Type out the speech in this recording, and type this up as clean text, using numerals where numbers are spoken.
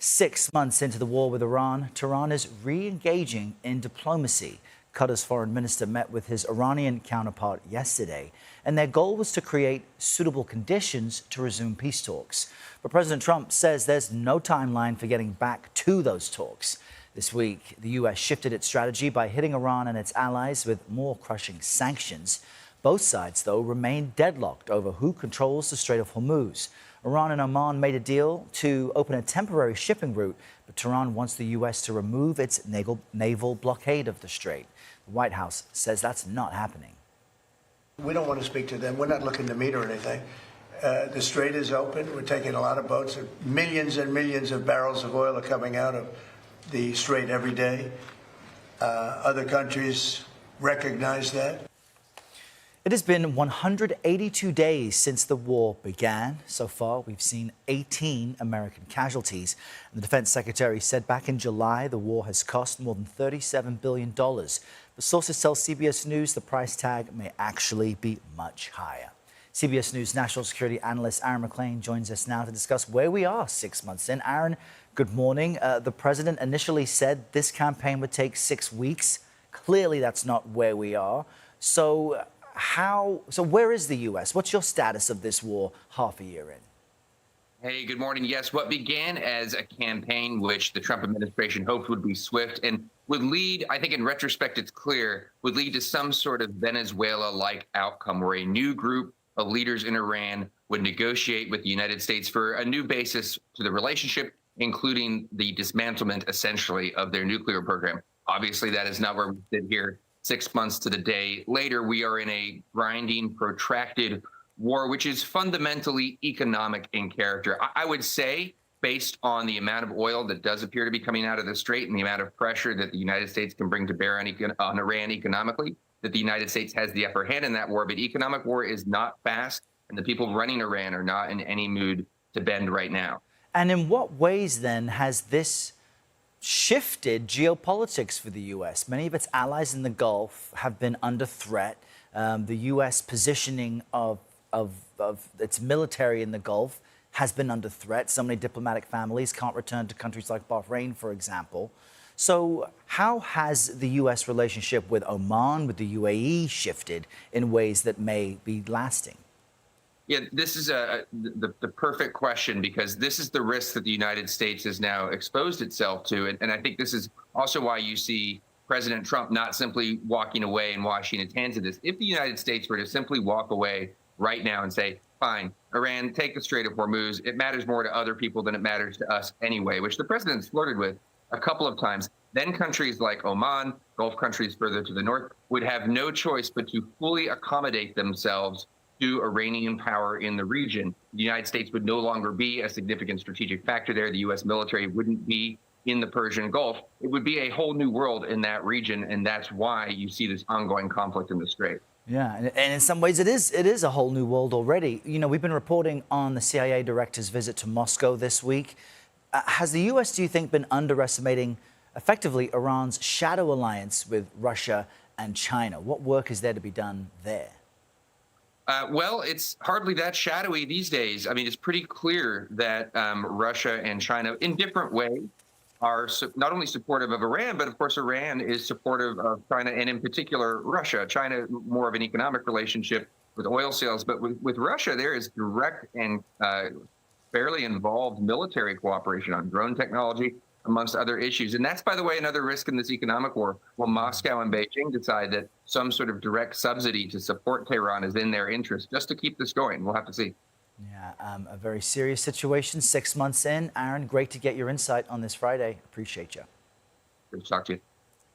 6 months into the war with Iran, Tehran is re-engaging in diplomacy. Qatar's foreign minister met with his Iranian counterpart yesterday, and their goal was to create suitable conditions to resume peace talks. But President Trump says there's no timeline for getting back to those talks. This week, the U.S. shifted its strategy by hitting Iran and its allies with more crushing sanctions. Both sides, though, remain deadlocked over who controls the Strait of Hormuz. Iran and Oman made a deal to open a temporary shipping route, but Tehran wants the U.S. to remove its naval blockade of the strait. The White House says that's not happening. We don't want to speak to them. We're not looking to meet or anything. The strait is open. We're taking a lot of boats. Millions and millions of barrels of oil are coming out of the strait every day. Other countries recognize that. It has been 182 days since the war began. So far, we've seen 18 American casualties. And the defense secretary said back in July the war has cost more than $37 billion. But sources tell CBS News the price tag may actually be much higher. CBS News national security analyst Aaron MacLean joins us now to discuss where we are 6 months in. Aaron, good morning. The president initially said this campaign would take 6 weeks. Clearly, that's not where we are. So where is the U.S.? What's your status of this war half a year in? Hey, good morning. Yes, what began as a campaign which the Trump administration hoped would be swift and would lead, I think in retrospect it's clear, would lead to some sort of Venezuela-like outcome where a new group of leaders in Iran would negotiate with the United States for a new basis to the relationship, including the dismantlement, essentially, of their nuclear program. Obviously, that is not where we sit here 6 months to the day later. We are in a grinding, protracted war, which is fundamentally economic in character. I would say, based on the amount of oil that does appear to be coming out of the strait and the amount of pressure that the United States can bring to bear on Iran economically, that the United States has the upper hand in that war. But economic war is not fast, and the people running Iran are not in any mood to bend right now. And in what ways, then, has this shifted geopolitics for the U.S.? Many of its allies in the Gulf have been under threat. The U.S. positioning of its military in the Gulf has been under threat. So many diplomatic families can't return to countries like Bahrain, for example. So how has the U.S. relationship with Oman, with the UAE, shifted in ways that may be lasting? Yeah, this is the perfect question, because this is the risk that the United States has now exposed itself to. And I think this is also why you see President Trump not simply walking away and washing his hands of this. If the United States were to simply walk away right now and say, fine, Iran, take the Strait of Hormuz, it matters more to other people than it matters to us anyway, which the president's flirted with a couple of times, then countries like Oman, Gulf countries further to the north, would have no choice but to fully accommodate themselves to Iranian power in the region. The United States would no longer be a significant strategic factor there. The U.S. military wouldn't be in the Persian Gulf. It would be a whole new world in that region, and that's why you see this ongoing conflict in the Strait. Yeah, and in some ways it is a whole new world already. You know, we've been reporting on the CIA director's visit to Moscow this week. Has the U.S., do you think, been underestimating effectively Iran's shadow alliance with Russia and China? What work is there to be done there? Well, it's hardly that shadowy these days. I mean, it's pretty clear that Russia and China, in different ways, are not only supportive of Iran, but of course, Iran is supportive of China, and in particular, Russia. China, more of an economic relationship with oil sales, but with Russia, there is direct and fairly involved military cooperation on drone technology, amongst other issues. And that's, by the way, another risk in this economic war. Will Moscow and Beijing decide that some sort of direct subsidy to support Tehran is in their interest just to keep this going? We'll have to see. Yeah, a very serious situation 6 months in. Aaron, great to get your insight on this Friday. Appreciate you. Good to talk to you.